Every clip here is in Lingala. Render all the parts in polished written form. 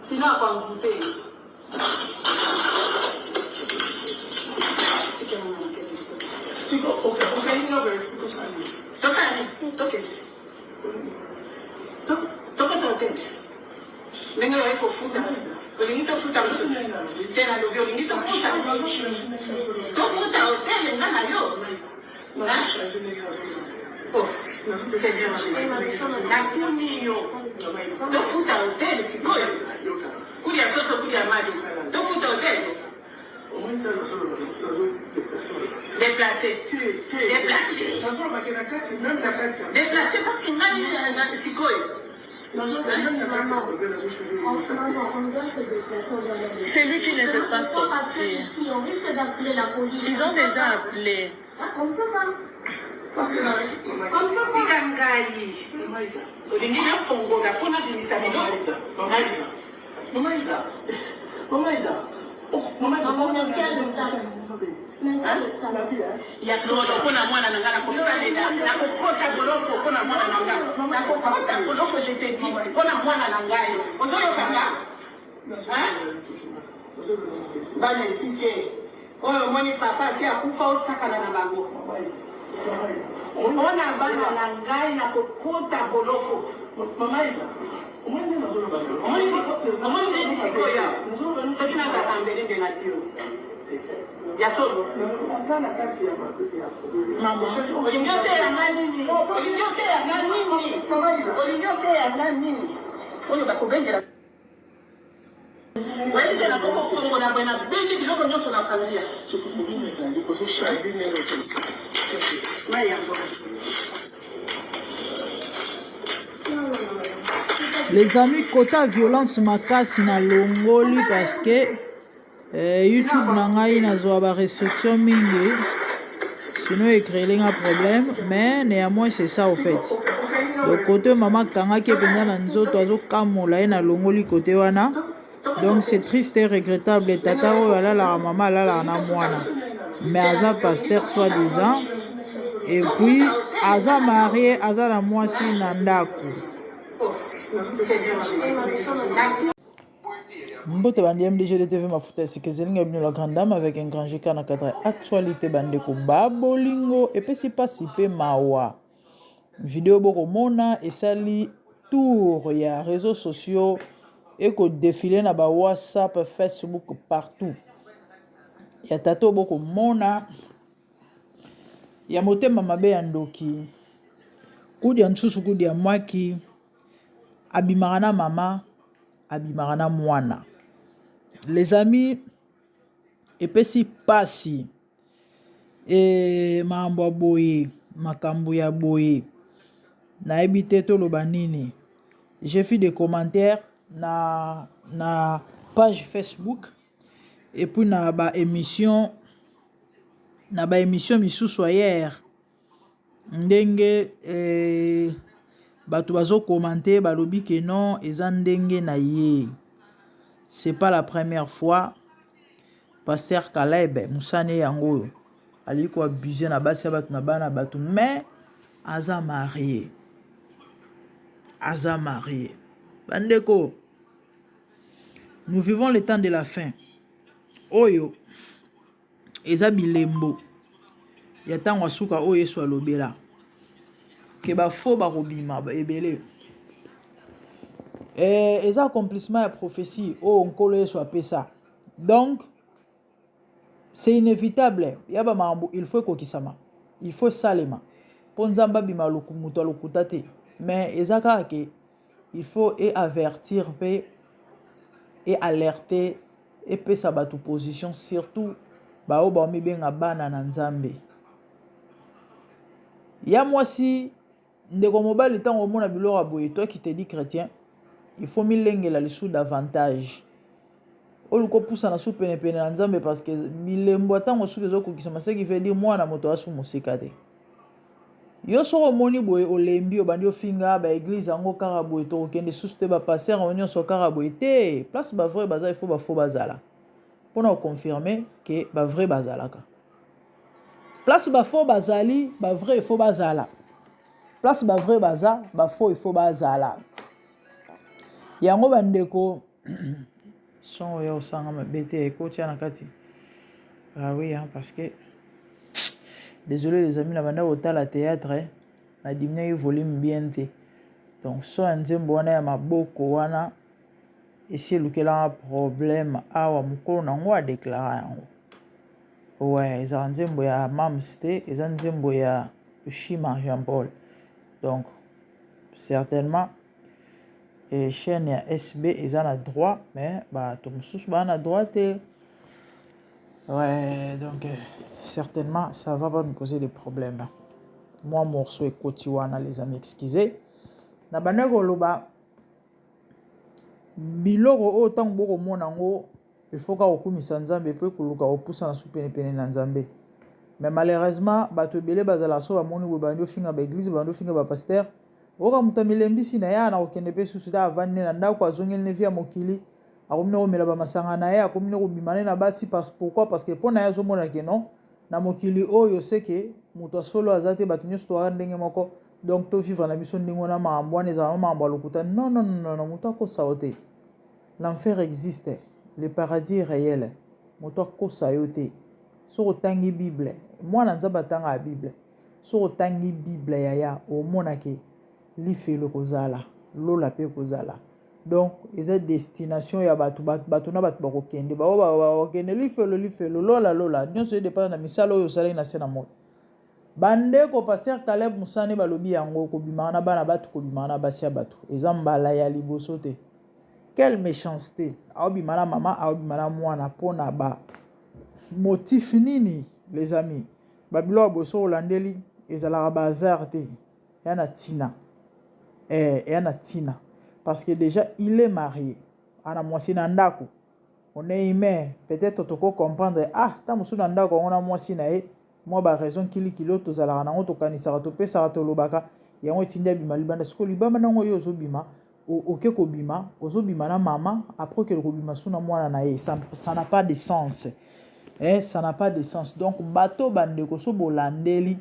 Sinon, à quoi vous payez? Déplacé parce que c'est quoi? C'est lui qui ne veut pas sortir. Ici, on risque d'appeler la police. Ils ont déjà appelé. On ne peut pas. On ne peut Ona bana na ngai na kokota boloko. Mama ida. Omoni ndi sikoya. Sabina za kambele de natio. Ya solo. Mama. Olinyote ya nani? Olinyote ya nani? Olinyote ya nani? Oyo bakubengera. Wewe tena koko kongo na bwana bendi biloko nyoso na kanzia. Chukubini zali ko shadi nero. Les amis, quota violence makasi na longoli parce que YouTube nangai nazwa ba restriction mingi, sinon écrit un problème, mais néanmoins c'est ça au fait. Donc côté maman kanga ke penza na nzoto azo kamola na longoli côté wana. Donc c'est triste et regrettable. Tata oyo alala maman alala na mwana. Mais aza pasteur soi-disant. Et puis aza marié, aza na mwasi na ndako. Mbote bandi MDG de TV mafuta sikezelinga bino la grande dame avec un grand GK na cadre actualité bandeko babolingo et puis c'est pas si peu mawa. Vidéo boko mona esali tour ya réseaux sociaux et ko défiler na ba WhatsApp, Facebook partout. Ya tato boko mona ya motema mabe ya ndoki. Kudi ya nsusu kudi ya mwaki abimaka na mama abimaka na mwana. Les amis epesi pasi mambo ya boye makambo ya boye nayebi te toloba nini. J'ai fait des commentaires na page Facebook et puis na ba émission misusu hier ndenge bato bazo commenter balobi que non eza ndenge na ye. C'est pas la première fois Pasteur Caleb Moussane yango ali ko abuser na basi ya bato na bana bato, mais aza marié. Bandeko, nous vivons le temps de la fin. Oyo eza bilembo ya tango asuka oyo Yesu alobela ke ba fo ba kobima ba ebele. Eza accomplissement ya prophétie o nkolo Yesu apesa. Donc c'est inévitable. Yaba mambo il faut kokisama. Il faut salema. Ponzamba bima lokumuto lokutate. Mais ezaka ke il faut avertir et alerter et pesa batu position surtout ba o ba mi benga bana na nzambe. Ya mwasi ndeko mobali tango mona bilora boye toi qui te dis chrétien, il faut milengela lisu davantage. Oluko poussa na su pene pene na nzambe parce que milembo tango su kezo kokisa ce qui veut dire mwana moto asu musika te. Yo soko moni boye olembi obandi ofinga ba église ango kaka boye to kende suste ba passer onyo so kaka boye te place ba vrai baza il faut ba faux bazala. Pona confirmer que ba vrai bazalaka. Place ba faux bazali ba vrai il faut bazala. Place ba vrai baza ba faux il faut bazala. Yango bandeko son oyo osanga mabe te ekotia na kati. Ah oui, hein, parce que désolé les amis, na banda otala théâtre na diminuer volume bien te. Donc so nzembo wana ya maboko wana esi elukela un problème awa mokolo nango adéclara yango. Ouais, eza nzembo ya Mams te, eza nzembo ya Shima Jean Paul. Donc certainement chaîne ya SB eza na droit, mais bato mosusu baa na droit te. Ouais, donc certainement ça va pas me poser des problèmes. Moi morceau ekoti wana les amis, excusez. Na banda koloba biloko oyo ntango bokomona yango il faut ka kokumisa nzambe mpo ekoluka kopusa na su penepene na nzambe. Mais malheureusement bato ebele bazala so bamoni boye bandi ofinga baeglise bandi ofinga bapaster oyoka moto amilembisi na ye ana kokende mpe susu te avandi ne na ndako azongeli ne vi ya mokili akomi ne komela bamasanga na ye akomi ne kobima ne na basi. Pourquoi? Parce que mpo na ye azomona ke non na mokili oyo seke moto asolo aza te bato nyonso toaka ndenge moko. Donc tovivre na biso ndenge wana makambo wana ezala makambo ya lokuta. Non, non, non, non, moto akosa yo te. L'enfer existe, le paradis est réel. Moto akosa yo te. Soko tangi Bible, mwana nzambe atanga ya Bible. Soko tangi Bible yaya omona ke lifelo kozala, lola pe kozala. Donc eza destination ya bato na bato bakokende. Bakokende lifelo lola nyonso edépend na misala oyo osala na se na moto. Bandeko Pasteur Caleb Musane balobi yango kobimana na bana bato kobimana na basi ya bato. Eza mbala ya liboso te. Quelle méchanceté. Aobimana mama, aobimana mwana pona ba motif nini les amis. Babilo aboso olandeli ezalaka bazar te. Yana tina. Yana tina. Parce que déjà il est marié. Ana mwasi na ndako. On est humain. Peut-être toko comprendre. Ah, ta musu na ndako on a mwasi na e. Moi ba raison kili kilo tozalaka nango tokanisaka topesaka tolobaka. Yango etindia bima libanda siko libamba nango yo ozobima. Oke kobima, ozobima na mama, après que le kobima suna mwana na ye. Ça n'a pas de sens. Ça n'a pas de sens. Donc bato bandeko so bolandeli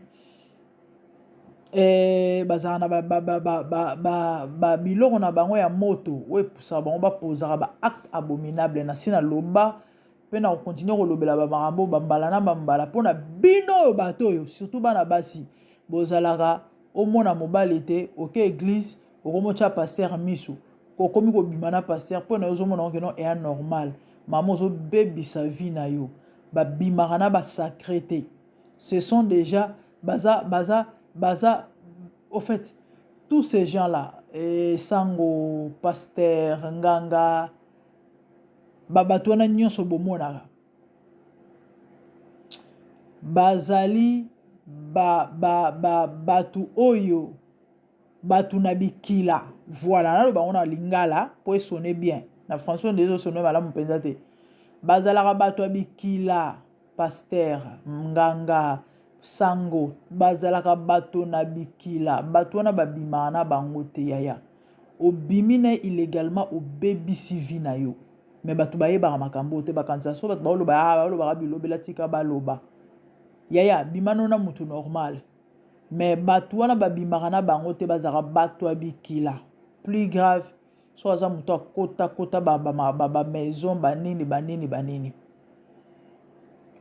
bazana ba biloko na bango ya moto we pousa bango ba posaka ba acte abominable na sina loba pe na continuer kolobela ba makambo bambala na bambala pona bino bato yo surtout bana basi bozalaka omona mobali te oke église okomocha pasteur misu kokomi kobima na pasteur pona ozomona ke non est normal maman zo bebisa vie na yo ba bimaka na ba sacré. Ce sont déjà baza au fait tous ces gens là sango pasteur nganga babato na nyonso bomonaka bazali batu oyo batu na bikila. Voilà naloba on a lingala po sonner bien na français ndezo sonner malamu penza te. Bazalaka batu abikila pasteur nganga sango bazalaka bato na bikila bato wana babima na bango te yaya obimine illégalement obebisi vie na yo mais bato bayebaka makambo te bakanisa so bato balobaka bilobela tika baloba yaya bimano na mutu normal mais bato wana babimaka na bango te bazalaka bato abikila. Plus grave so aza mutu akota ba maison banini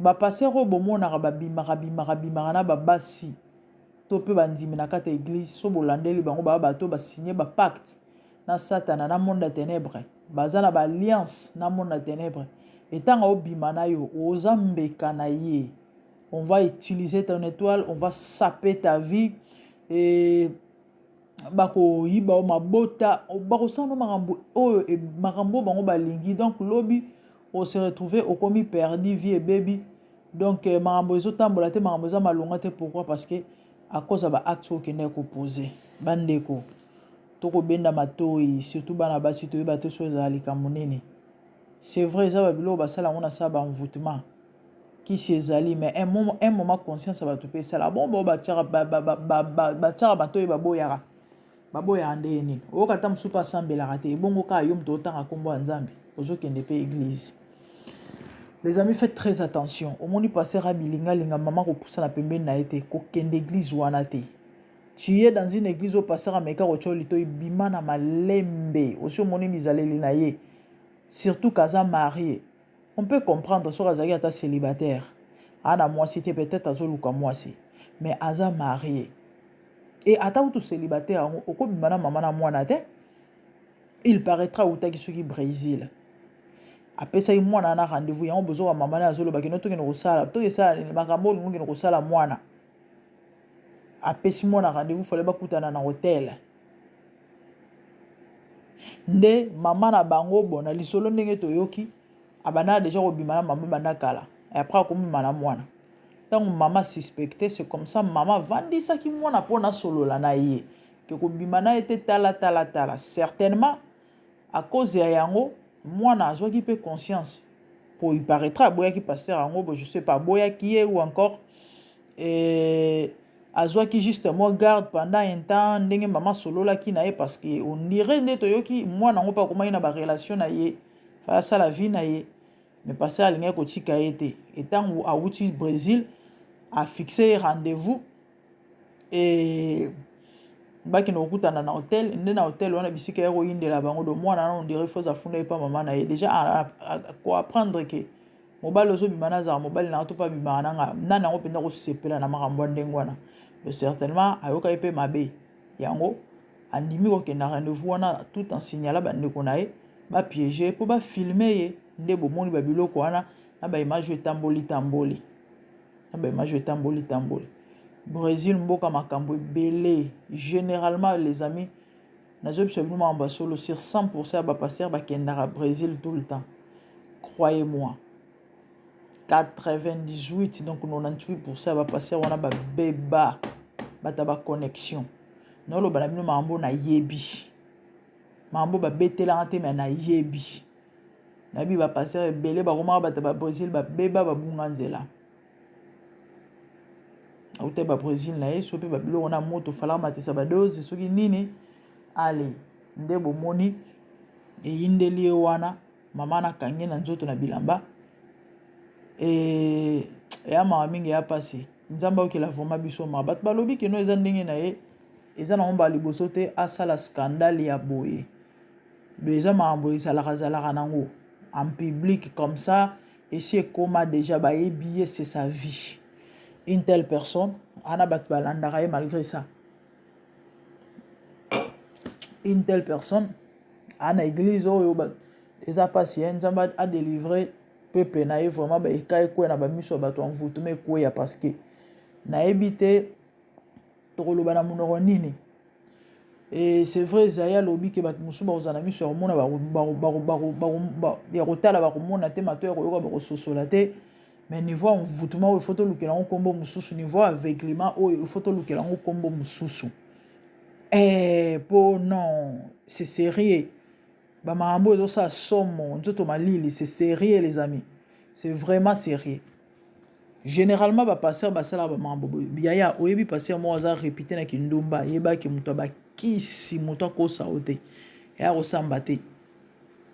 bapasser oyo bomonaka babimaka na babasi to mpe bandimi na kati ya église so bolandeli bango bato basigné bapacte na satana na monde ya ténèbre baza na baalliance na monde ya ténèbre etanga obima na yo oza mbeka na ye on va utiliser ton étoile on va saper ta vie et bakoyiba o mabota bakosala makambo oyo makambo bango balingi donc lobi on se retrouver au komi perdu vie et baby. Donc makambo ezotambola te makambo eza malonga te. Pourquoi? Parce que à cause de ba acte oyo kende koposer bandeko toko benda matoi surtout bana basi to bato so za likambo nini. C'est vrai ça ba bilo basala ngona sa ba envoûtement qui s'ezali mais un moment conscience ba to pesa la bon ba tchara ba tchara matoi baboya ndeni nini okata musupa sambela te bongo ka yo mto otanga kombo nzambe ozokende pe église. Les amis, faites très attention. Au moni passer à bilinga linga maman ko poussa na pembeni na été ko kende église wana te. Tu es dans une église au passer à meka ko lito bima na malembe. Aussi moni mizaleli na ye. surtout kaza marié. On peut comprendre sur azaki ata célibataire. Ana moi c'était peut-être azoluka moi si, mais aza marié. Et ata ou tout célibataire au ko bimana mama na mwana te. Il paraîtra au taki soki Brésil. Après ça mwana na rendez-vous yango besoin mama na azolo bakino to kino kosala. To yesa makambo lingo kino kosala mwana. Après si mwana rendez-vous fallait bakutana na hôtel. Nde mama na bango bona lisolo ndenge toyoki abana déjà kobimana mama banda kala et après akomima na mwana donc mama suspecté c'est comme ça mama vandisaki mwana pona solola na ye ke kobimana ete tala certainement à cause ya yango mwana azwaki pe conscience pour il paraîtra boyaki pasteur yango je sais pas boyaki ye ou encore azwaki justement garde pendant un temps ndenge mama sololaki na ye parce que on dirait nde toyoki mwana ngo pa komai na ba relation na ye fa ça la vie na ye mais passer alinga kotika ye te etango awuti Brésil a fixé rendez-vous et baki na okutana na hôtel nde na hôtel wana bisika ya koyindela bango do mwana na on dirait faut afunda pa mama na ye déjà ko apprendre que mobali ozobima na za mobali na to pa bima na nga nana ngo penda ko sepela na makambo ndenge wana certainement ayoka pe mabe yango andimi ko kena rendez-vous wana tout en signalant bandeko na ye ba piéger pour ba filmer ye nde bomoni ba biloko wana na ba image etamboli Brésil mboka makambo belé généralement les amis nazo bisabino mamba solo sur 100% ba passer ba kendara Brésil tout le temps croyez-moi 98 donc 98% ba passer wana ba beba bata ba connexion nolo bana bino mambo na yebi mambo ba betela ante mais na yebi na bi ba passer belé ba koma bata ba Brésil ba beba ba bunga nzela auté ba Brésil na ye sope ba bilo na moto fala matisa ba dose soki nini ale nde bomoni e yindeli wana mama na kange na nzoto na bilamba ya mama mingi ya pasi nzamba okela vraiment biso ma bat balobi ke no eza ndenge na ye eza na omba liboso te asala scandale ya boye do eza mambo ezalaka nango en public comme ça et si ekoma déjà ba yebi c'est sa vie une telle personne ana bat balandaka ye malgré ça une telle personne ana église oyo eza pasi ya nzamba a délivrer peuple na ye vraiment ba ekai ko na ba miso bato en voûte mais ko ya parce que na ebité tokoloba na monoko nini et c'est vrai Zaya lobi ke bato musuba ozana miso ya mona ya kotala ba komona te mato ya koyoka ba kososola te mais niveau envoûtement il faut to lukela ngo kombo mususu niveau aveuglement il faut to lukela ngo kombo mususu po non c'est sérieux ba mambo ezo sa somo nzoto malili c'est sérieux les amis c'est vraiment sérieux généralement ba passer ba sala ba mambo biaya oyebi passer mo aza répéter na kindumba yeba ke muto ba kisi muto ko saote ya ko samba te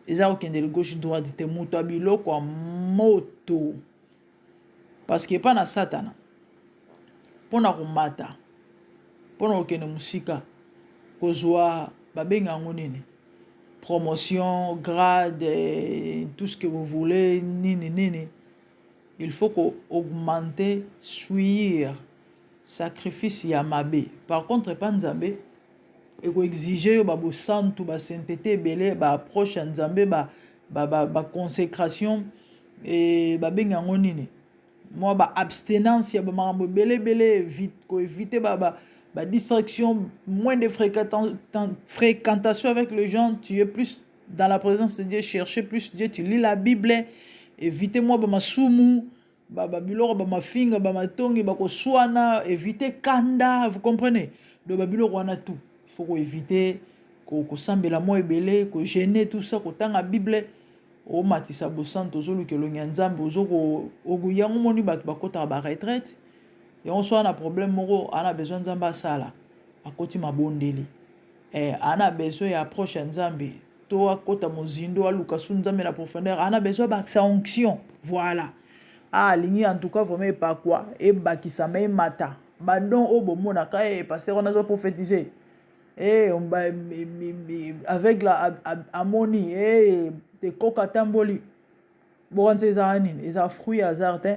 eza ko kende gauche droite te muto biloko a moto parce que pas na satana pona komata pona okende musika kozwa babenga ngo nini promotion grade tout ce que vous voulez nini il faut augmenter suivre sacrifice ya mabe par contre pas nzambe et ko exiger ba bo santu ba sainteté belé ba approche nzambe ba consécration et ba benga ngo nini moi ba abstinence ya ba mambo belé vite ko éviter ba distraction, moins de fréquentation avec les gens, tu es plus dans la présence de Dieu, chercher plus Dieu, tu lis la Bible, évitez-moi ma soumu, biloro ma finga, ma tongi, ko soana, éviter kanda, vous comprenez? De biloro wana tout. Il faut éviter ko sambela mo ebele, ko gêner tout ça, ko tanga Bible, o matisa bo santo zolu ke lo nyanzambe ozoko oguyango moni bat bakota ba retraite. Et on soit un problème, on a besoin de Zamba Sala. À côté ma bondeli. Et on a besoin d'approcher Nzambi. To à côté mon zindo à Lukasun Nzambi la profondeur. On a besoin d'accès à onction. Voilà. Ah, ligné en tout cas, vous ne pas quoi. Et bakisa me mata. Badon au bon mona kae parce qu'on a prophétisé. Et on avec la harmonie. Et te koka tamboli bokanza eza nini eza fruit hasard te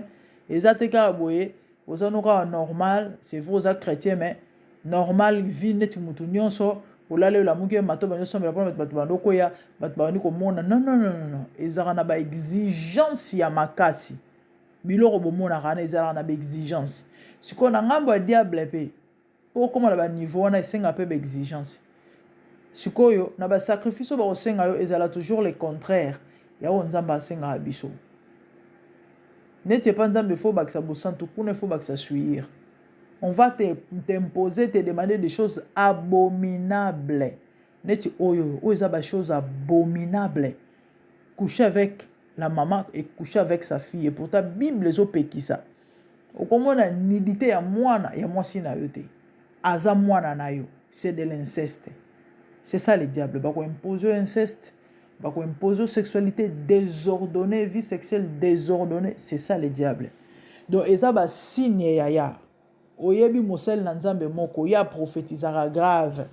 eza te kaka boye oza noka normal c'est vrai oza chrétien mais normal vie neti mutu nyonso olale olamuki mato banyosambela mpona bato bando koya bato bandi komona non ezalaka na baexigence ya makasi biloko bomonaka wana ezalaka na baexigence sikoyo na ngambo ya diable mpe mpo okóma na baniveau wana esenga mpe baexigence sikoyo na basacrifice oyo bakosenga yo ezala toujours le contraire ya oyo nzambe asengaka biso neti epa nzambe fo bakisa bosantu kuna fo bakisa suir on va t'imposer, te demander des choses abominables. Neti oyo eza ba choses abominables. Coucher avec la maman et coucher avec sa fille. Et pourtant, Bible zo pekisa. Okomona nidité ya mwasi na yo te. Aza mwana na yo. C'est de l'inceste. C'est ça le diable. Bako imposer inceste. Bako imposer sexualité désordonnée, vie sexuelle désordonnée. C'est ça le diable. Donc, eza ba signe ya. Oyebi mosel na nzambe moko ya prophétisera grave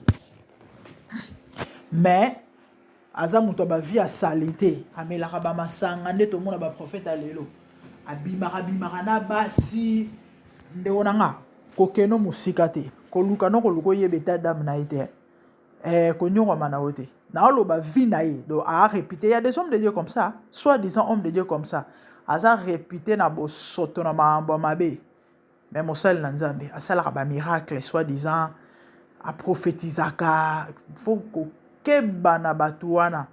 mais aza muto ba vie a salité amelaka ba masanga nde to mona ba prophète alelo abimaka na basi nde onanga kokeno musika te koluka no koluko yebeta dame na ite konyoko mana wote na oloba vie na ye donc a répété il y a des hommes de Dieu comme ça soit disant hommes de Dieu comme ça aza répété na bo soto na maambo mabe. Mais mosali na nzambe asalaka ba miracle soi-disant a prophétisaka faut kokeba na bato wana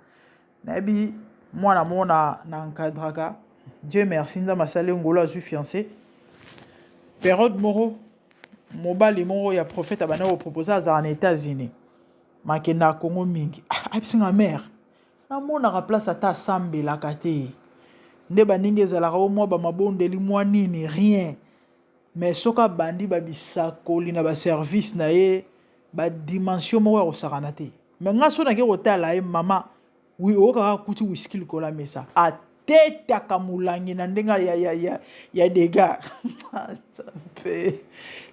nayebi mwana mona na encadraka Dieu merci nzambe asali ngolo azwi fiancé période moko mobali moko ya prophète abana koproposa azala na États-Unis makenda na Congo mingi abisinga mère namonaka place ata asambelaka te nde baningi ezalaka o mwa bamabondeli mwa nini rien. Mais soka bandi babisakoli na ba service na ye ba dimension moko ya kosakana te mais nga so na ke kotala ye mama oui okaka kuti whisky likola mesa atetaka mulangi na ndenga ya dégâts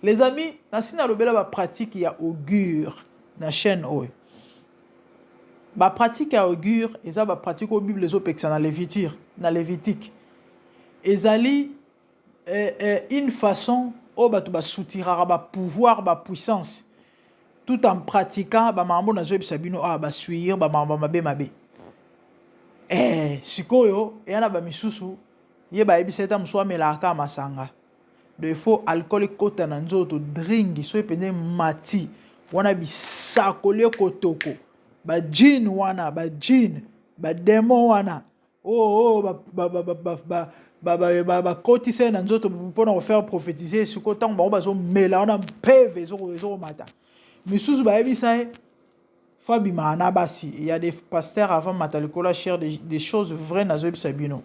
les amis nasina lobela ba pratique ya augure na chaîne oyo ba pratique ya augure eza ba pratique au Bible zo pekisa na Lévitique ezali une façon où tu soutirara ba pouvoir ba puissance tout en pratiquant ba mambo na zo bisabino ba suivre ba mambo mabe sikoyo yana ba misusu ye ba ebiseta mswa melaka masanga de faut alcool kota na nzoto drink so epene mati wana bisakole kotoko ba jean wana ba jean ba demo wana bakotisa na nzoto mpona kofaire prophétiser sikoyo ntango bango bazomela wana mpeve ezomata misusu bayebisa ye fo abimaka na basi il y a des pasteurs avant mata likolo cher des choses vraies nazoyebisa bino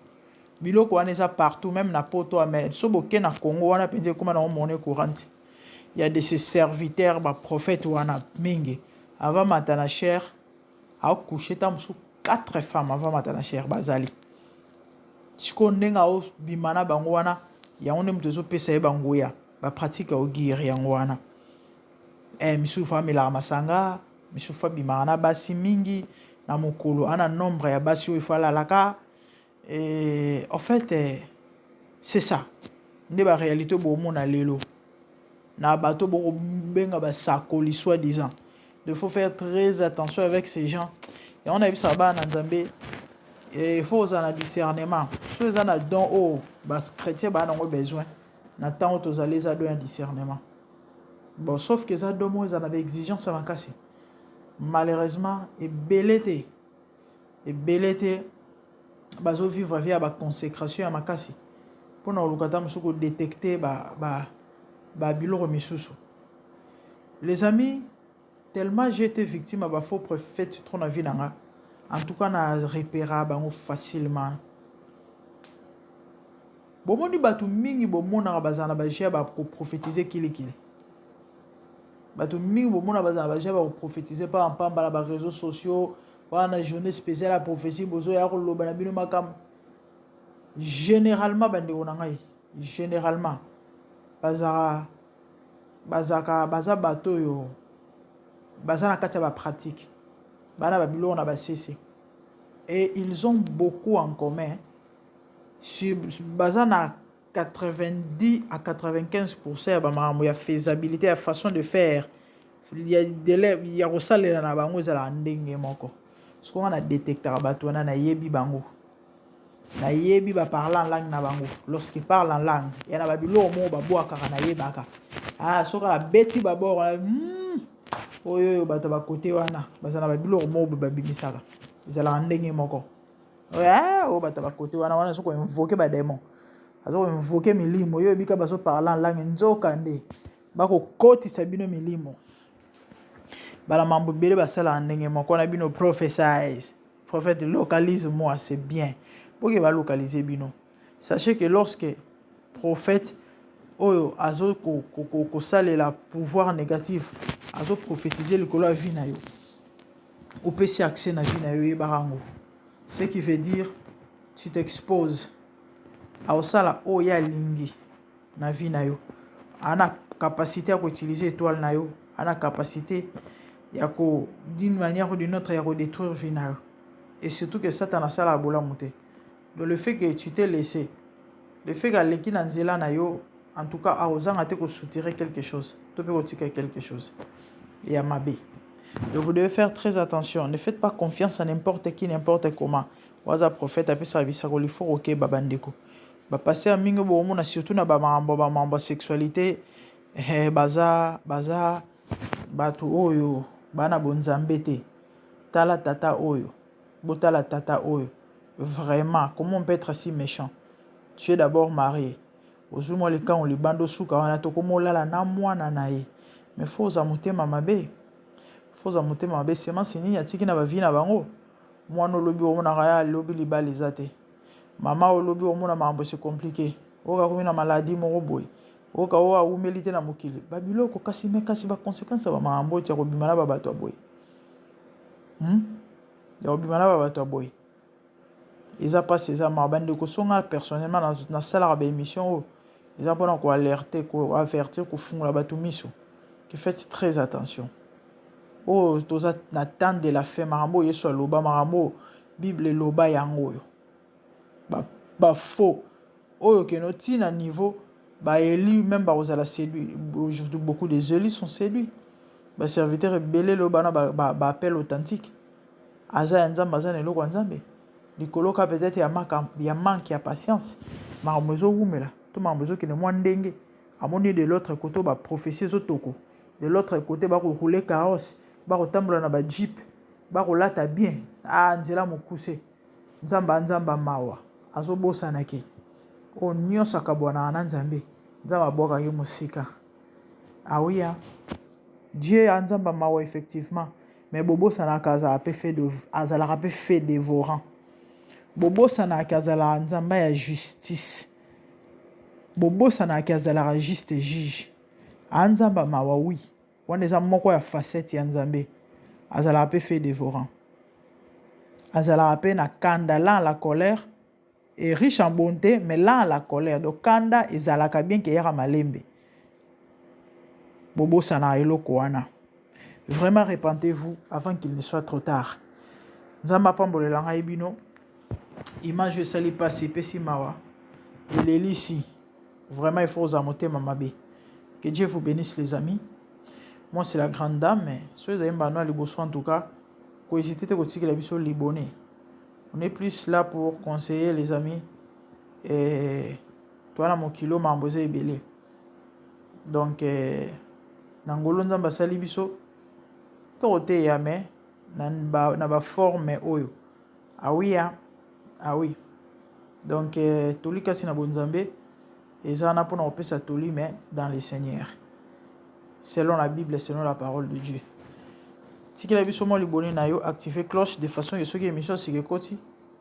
biloko wana eza partout même na poto ame so boke na Congo wana mpenza ekóma nango monnaie courante il y a de ces serviteurs baprophète wana mingi avant mata na cher akouche ta mosusu 4 femmes avant mata na cher bazali sikoyo ndenge aobima na bango wana yango nde moto ezopesa ye bangoya bapratique aogire yango wana misusu fo amelaka masanga misusu fo abimaka na basi mingi na mokolo ana nombre ya basi oyo fo alalaka en fait c'est ça nde baréalité bomona lelo na bato bokobenga basakoli soi-disant il faut faire très attention avec ces gens et on a vu ça bana na nzambe il faut un discernement so eza na don oyo bachrétien baa nango besoin na ntango tozali eza don ya discernement bon sauf que eza don moko eza na baexigence ya makasi malheureusement ebele te bazovivre via baconsécration ya makasi mpona koluka ta mosusu kodétecte babiloko misusu. Les amis, tellement j'ai été victime à faux prophète trop na vie nanga. En tout cas, na repéra bango facilement. Bomoni batu mingi bomona bazana bajia ba prophétiser kili. Batu mingi bomona bazana bajia ba prophétiser pas en pamba ba réseaux sociaux, pas na journée spéciale à prophétie bozo ya ko loba na bino makam. Généralement bande onangai, généralement baza bato yo baza na kati ya ba pratique bana ba biloko na ba sese et ils ont beaucoup en commun. Sur Bazana 90 à 95% il y a faisabilité, la façon de faire. Il y a des lèvres, il y a aussi les nabango za ndenge moko. Ce qu'on a détecté batona na yebi bango. Na yebi ba parler en langue na bango. Lorsqu'il parle en langue, il y a babilo mo ba boa kaka na yebaka. Ah soka la beti ba bor oyo bato ba côté wana bazana babilo mo ba bimisaka. Izala ndenge moko. Ouais, oh bato ba côté wana soko invoquer ba démon. Azo invoquer milimo yo bika baso parler en langue nzoka nde. Bako koti sabino milimo. Bala mambo bele basala ndenge moko na bino prophesize. Prophète localise moi, c'est bien. Pour que va localiser bino. Sachez que lorsque prophète oyo azo ko salela pouvoir négatif, azo prophétiser le kolo vie na yo. Ou peut si accès na vie na yo barango. Ce qui veut dire tu t'exposes à osala oya lingi na vie na yo. Ana capacité à utiliser étoile na yo, ana capacité d'une manière ou d'une autre à détruire vie na yo. Et surtout que Satan a ça la bola monter. Donc le fait que tu t'es laissé, le fait que l'équipe dans zela na yo, en tout cas à osant a te soutirer quelque chose, tu peux retirer quelque chose. Et à mabé. Donc vous devez faire très attention. Ne faites pas confiance à n'importe qui, n'importe comment. Waza prophète a fait service à il faut ok babandeko. Ba passer à mingo bo mona surtout na ba mambo sexualité baza batu oyo bana bonzambe te. Tala tata oyo. Botala tata oyo. Vraiment, comment on peut être si méchant? Tu es d'abord marié. Ozuma le cas on le bando souka on a to komo lala na mwana nae. Mais faut amuter mamabe. Faut amuter mamabe sema sini ya tiki na ba vie na bango. Mwana lobi o mona kaya lobi libali zate. Mama o lobi o mona mambo c'est compliqué. Oka ko na maladie mo boy. Oka o a humilité na mokili. Babilo ko kasi ba conséquences ba mambo ti ko bimana ba bato boy. Ya bimana ba bato boy. Ils ont passé ça mabande ko songa personnellement dans salle de émission ils ont pas alerter ko avertir ko funga bato miso. Que faites très attention. Oh toza n'attend de la fin marambo yeso loba marambo bible loba yango yo. Ba faux. Oyo ke noti na niveau ba élu même ba ozala séduit aujourd'hui beaucoup des élus sont séduits. Ba serviteur belé loba na ba appel authentique. Aza nzamba za neloko nzambe. Likoloka peut-être ya manque ya patience. Marambo wumela. To marambo ki ne mwandenge. Amoni de l'autre côté ba prophétie zotoko. De l'autre côté ba rouler carrosse. Ba tambola na ba jeep. Ba lata bien. Ah nzela mokuse. Nzamba mawa. Azo bosa naki. O nyosa kabwana na nzambe. Nzamba boka yo musika. Ah oui hein. Dieu a nzamba mawa effectivement. Mais bobo sana kaza a fait de azala a fait dévorant. Bobo sana kazala nzamba ya justice. Bobo sana kazala juste juge. Anzamba mawa oui. Waneza moko ya facette ya nzambe. Azala a fait dévorant. Azala a na kanda là la colère et riche en bonté mais là la colère. Donc kanda ezalaka bien ke yara malembe. Bobo sana eloko wana. Vraiment repentez-vous avant qu'il ne soit trop tard. Nzamba pambolela ngai bino. Image sali passé pesi mawa. Il est ici. Vraiment il faut amoter mamabe. Que Dieu vous bénisse les amis. Moi c'est la grande dame mais ceux qui aiment les bosso en tout cas, ko hésiter te kotika la biso libonné. On est plus là pour conseiller les amis et toi na mon kilo mamboze ebele. Donc nangolo nzamba sali biso te ya mais na ba forme oyo. Ah oui hein. Ah oui. Donc toli kasi na bonzambe ezana pona opesa toli mais dans le Seigneur. Selon la Bible, selon la parole de Dieu. Si vous avez vu mon libonné na yo, activez cloche de façon que ceux qui émission si koti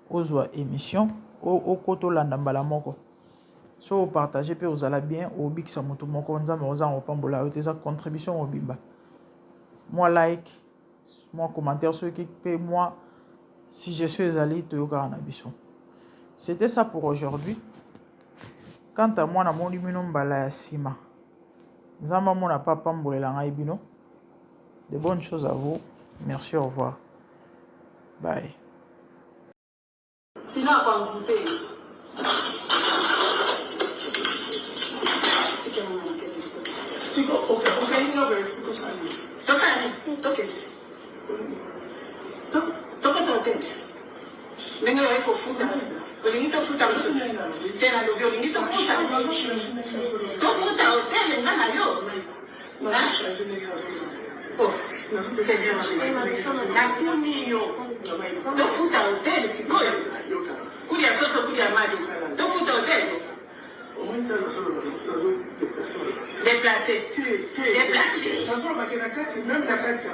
ozwa émission au koto landambala moko. So vous partagez pe vous allez bien au big samoto moko nzama ozan opambola oteza contribution au bimba. Moi like, moi commentaire ceux qui paient moi si je suis allé toyoka na biso. C'était ça pour aujourd'hui. Quant à moi na mon lumino mbala ya sima. Nzamba mona papa mbolela ngai bino. De bonnes choses à vous. Merci, au revoir. Bye. Sinon, à quoi vous faites?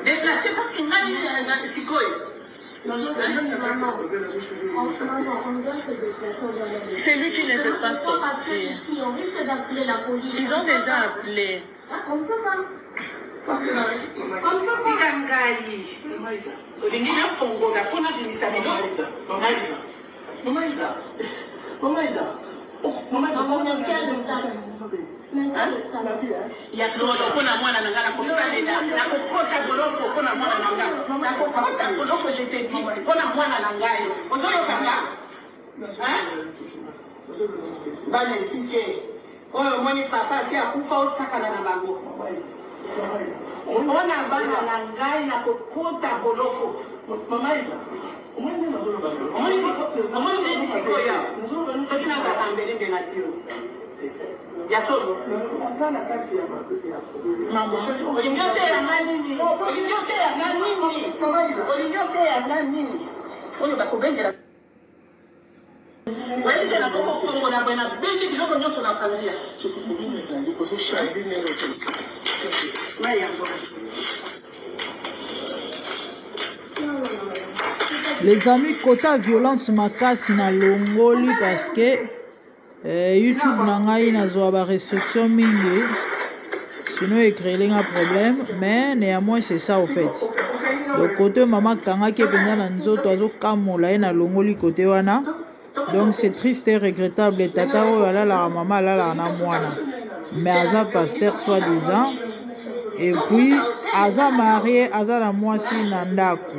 Déplacé parce qu'il n'a pas C'est lui qui ne veut pas sortir. Ils ont déjà appelé. On ne peut pas. Les amis, quota violence makasi na longoli parce que YouTube nangai nazwa ba restriction mingi, sinon écrit un problème, mais néanmoins c'est ça au fait. Donc côté maman kanga ke penza na nzoto azo kamola na longoli côté wana. Donc c'est triste et regrettable. Tata oyo la maman la na mwana. Mais aza pasteur soi-disant. Et puis aza marié, aza na mwasi na ndako.